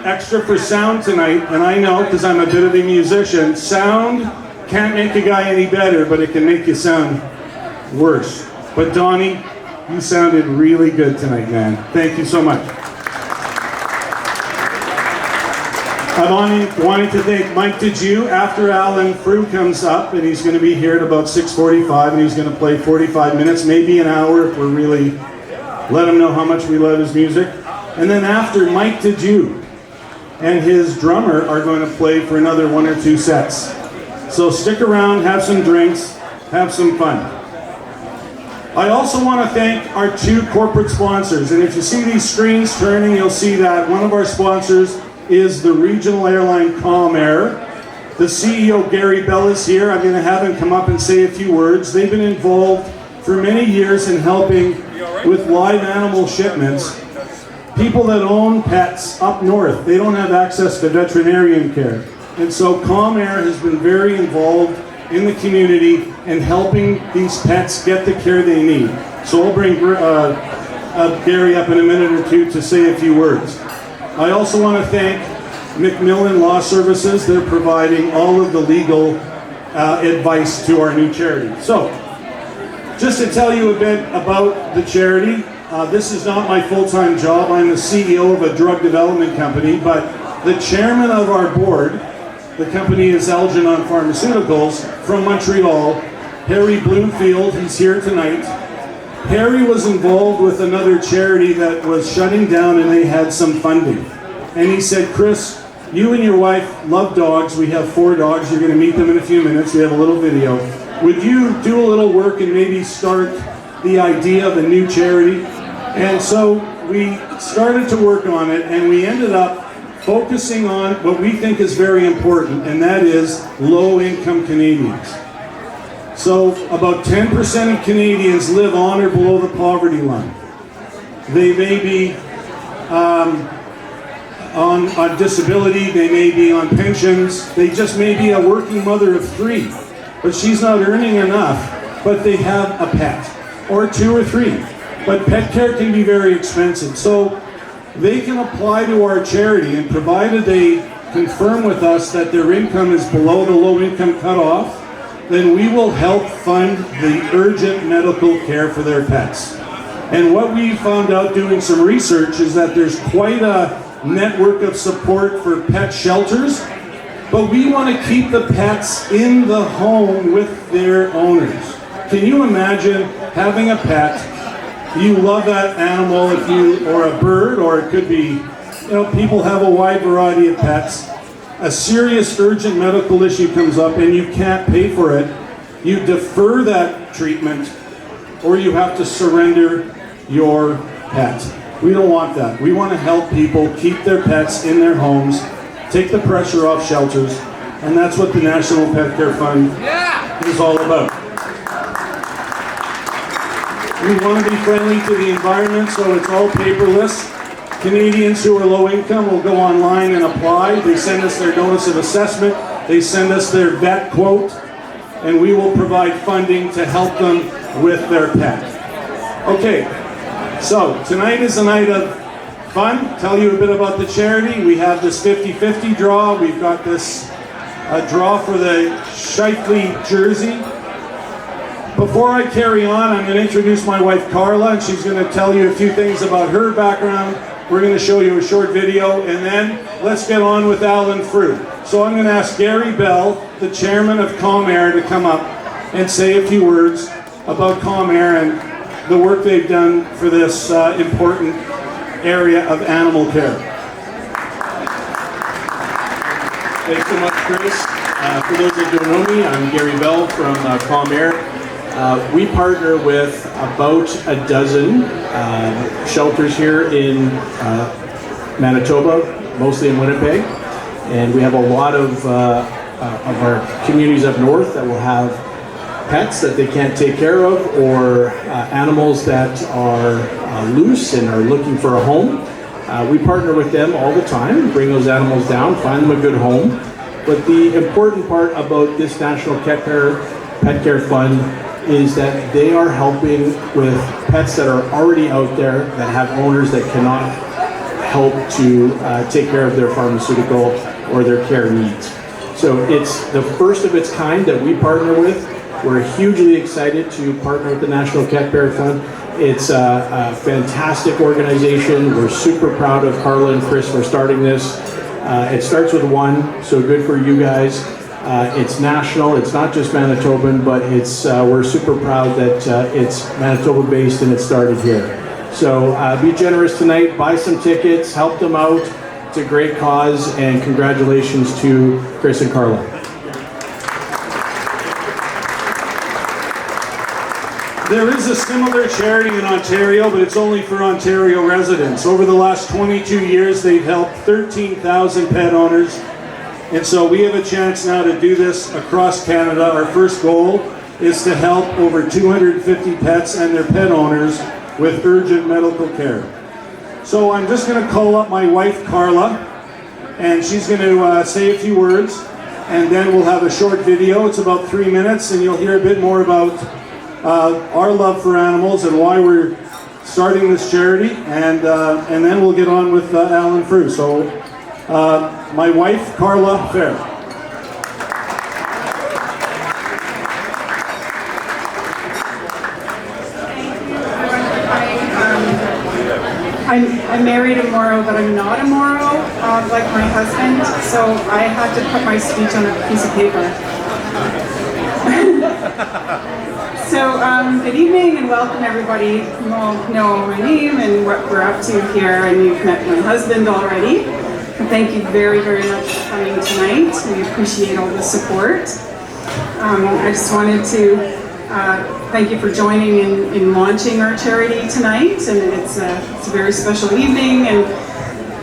extra for sound tonight, and I know because I'm a bit of a musician, sound can't make a guy any better, but it can make you sound worse. But Donnie, you sounded really good tonight, man. Thank you so much. I wanted to thank Mike Dejew. After Alan Frew comes up, and he's going to be here at about 6:45, and he's going to play 45 minutes, maybe an hour, if we're really let him know how much we love his music. And then after, Mike Dejew and his drummer are going to play for another 1 or 2 sets. So stick around, have some drinks, have some fun. I also want to thank our 2 corporate sponsors. And if you see these screens turning, you'll see that one of our sponsors is the regional airline Comair. The CEO, Gary Bell, is here. I'm going to have him come up and say a few words. They've been involved for many years in helping with live animal shipments. People that own pets up north, they don't have access to veterinarian care. And so Comair has been very involved in the community and helping these pets get the care they need. So I'll bring Gary up in a minute or 2 to say a few words. I also want to thank McMillan Law Services. They're providing all of the legal advice to our new charity. So, just to tell you a bit about the charity, this is not my full-time job. I'm the CEO of a drug development company, but the chairman of our board, the company is Algernon Pharmaceuticals from Montreal, Harry Bloomfield, he's here tonight. Harry was involved with another charity that was shutting down and they had some funding. And he said, Chris, you and your wife love dogs. We have 4 dogs. You're going to meet them in a few minutes. We have a little video. Would you do a little work and maybe start the idea of a new charity? And so we started to work on it, and we ended up focusing on what we think is very important, and that is low-income Canadians. So about 10% of Canadians live on or below the poverty line. They may be on disability, they may be on pensions, they just may be a working mother of 3, but she's not earning enough, but they have a pet, or 2 or 3. But pet care can be very expensive. So they can apply to our charity, and provided they confirm with us that their income is below the low income cutoff, then we will help fund the urgent medical care for their pets. And what we found out doing some research is that there's quite a network of support for pet shelters, but we want to keep the pets in the home with their owners. Can you imagine having a pet? You love that animal, or a bird, or it could be, people have a wide variety of pets. A serious urgent medical issue comes up and you can't pay for it. You defer that treatment, or you have to surrender your pet. We don't want that. We want to help people keep their pets in their homes, take the pressure off shelters, and that's what the National Pet Care Fund is all about. We want to be friendly to the environment, so it's all paperless. Canadians who are low income will go online and apply. They send us their notice of assessment, they send us their vet quote, and we will provide funding to help them with their pet. Okay, so tonight is a night of fun. Tell you a bit about the charity. We have this 50-50 draw. We've got this draw for the Shifley jersey. Before I carry on, I'm going to introduce my wife Carla, and she's going to tell you a few things about her background. We're going to show you a short video, and then let's get on with Alan Frew. So I'm going to ask Gary Bell, the chairman of Comair, to come up and say a few words about Comair and the work they've done for this important area of animal care. Thanks so much, Chris. For those that don't know me, I'm Gary Bell from Comair. We partner with about a dozen shelters here in Manitoba, mostly in Winnipeg, and we have a lot of our communities up north that will have pets that they can't take care of, or animals that are loose and are looking for a home. We partner with them all the time, bring those animals down, find them a good home. But the important part about this National Pet Care Fund is that they are helping with pets that are already out there that have owners that cannot help to take care of their pharmaceutical or their care needs. So it's the first of its kind that we partner with. We're hugely excited to partner with the National Pet Care Fund. It's a fantastic organization. We're super proud of Carla and Chris for starting this. It starts with one, so good for you guys. It's national, it's not just Manitoban, but we're super proud that it's Manitoba based and it started here. So be generous tonight, buy some tickets, help them out. It's a great cause, and congratulations to Chris and Carla. There is a similar charity in Ontario, but it's only for Ontario residents. Over the last 22 years, they've helped 13,000 pet owners. And so we have a chance now to do this across Canada. Our first goal is to help over 250 pets and their pet owners with urgent medical care. So I'm just going to call up my wife, Carla, and she's going to say a few words, and then we'll have a short video. It's about 3 minutes, and you'll hear a bit more about our love for animals and why we're starting this charity, and then we'll get on with Alan Frew. So my wife, Carla Fair. I'm married a Moro, but I'm not a Moro, like my husband, so I had to put my speech on a piece of paper. So, good evening and welcome everybody. You all know my name and what we're up to here, and you've met my husband already. Thank you very, very much for coming tonight. We appreciate all the support. I just wanted to thank you for joining in launching our charity tonight, and it's a very special evening, and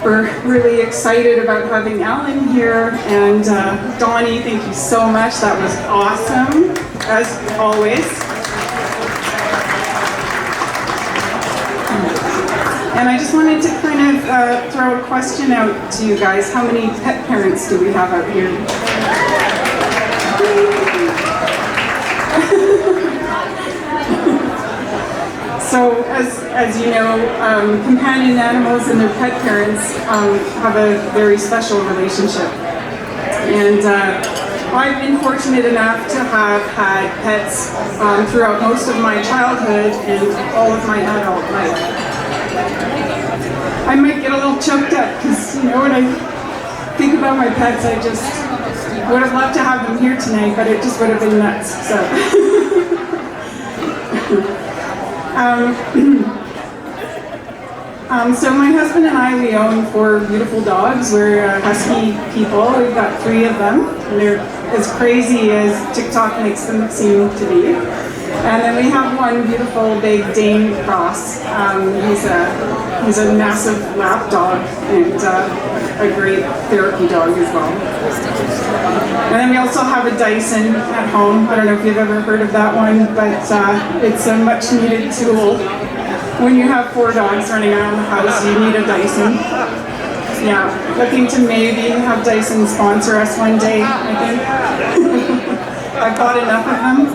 we're really excited about having Alan here, and Donnie, thank you so much. That was awesome, as always. And I just wanted to kind of throw a question out to you guys. How many pet parents do we have out here? So, as you know, companion animals and their pet parents have a very special relationship. And I've been fortunate enough to have had pets throughout most of my childhood and all of my adult life. I might get a little choked up because, you know, when I think about my pets, I just would have loved to have them here tonight, but it just would have been nuts. So my husband and I, we own 4 beautiful dogs. We're husky people. We've got 3 of them. And they're as crazy as TikTok makes them seem to be. And then we have one beautiful big Dane cross. He's a massive lap dog and a great therapy dog as well. And then we also have a Dyson at home. I don't know if you've ever heard of that one, but it's a much needed tool. When you have 4 dogs running around the house, you need a Dyson. Yeah, looking to maybe have Dyson sponsor us one day, I think. I've got enough of them.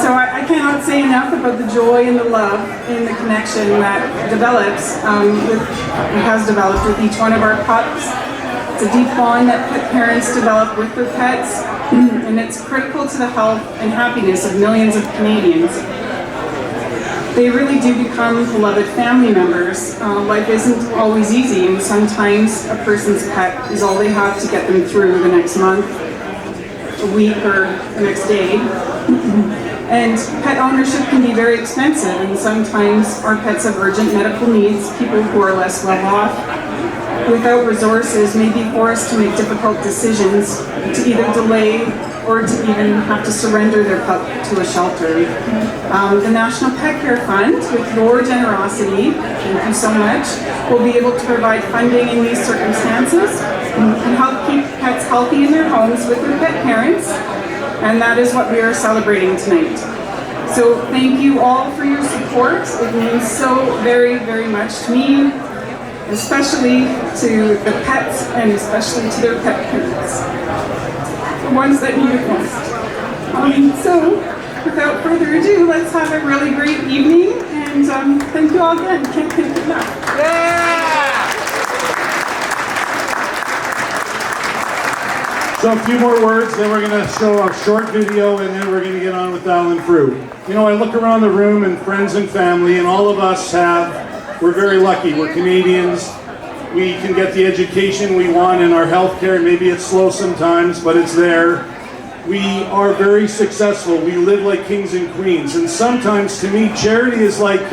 So I cannot say enough about the joy and the love and the connection that has developed with each one of our pups. It's a deep bond that pet parents develop with their pets, and it's critical to the health and happiness of millions of Canadians. They really do become beloved family members. Life isn't always easy, and sometimes a person's pet is all they have to get them through the next month, a week, or the next day. And pet ownership can be very expensive, and sometimes our pets have urgent medical needs. People who are less well off, without resources, may be forced to make difficult decisions to either delay or to even have to surrender their pup to a shelter. The National Pet Care Fund, with your generosity, thank you so much, will be able to provide funding in these circumstances and help keep pets healthy in their homes with their pet parents, and that is what we are celebrating tonight. So thank you all for your support. It means so very, very much to me, especially to the pets and especially to their pet parents, the ones that need it most. So without further ado, let's have a really great evening, and And thank you all again. Can't thank you enough. So a few more words, then we're going to show a short video, and then we're going to get on with Alan Frew. You know, I look around the room and friends and family, and all of us we're very lucky. We're Canadians. We can get the education we want in our healthcare. Maybe it's slow sometimes, but it's there. We are very successful. We live like kings and queens. And sometimes, to me, charity is like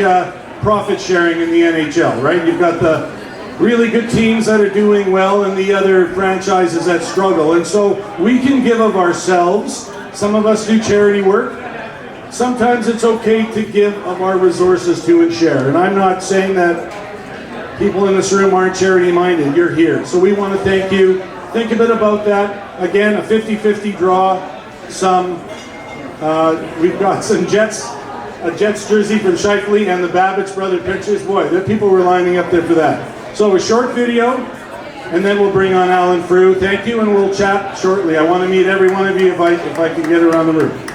profit sharing in the NHL, right? You've got the really good teams that are doing well and the other franchises that struggle. And so we can give of ourselves. Some of us do charity work. Sometimes it's okay to give of our resources to and share. And I'm not saying that people in this room aren't charity minded. You're here. So we want to thank you. Think a bit about that. Again, a 50-50 draw. We've got some Jets, a Jets jersey from Shifley and the Babbitt's brother pictures. Boy, the people were lining up there for that. So a short video, and then we'll bring on Alan Frew. Thank you, and we'll chat shortly. I want to meet every one of you if I can get around the room.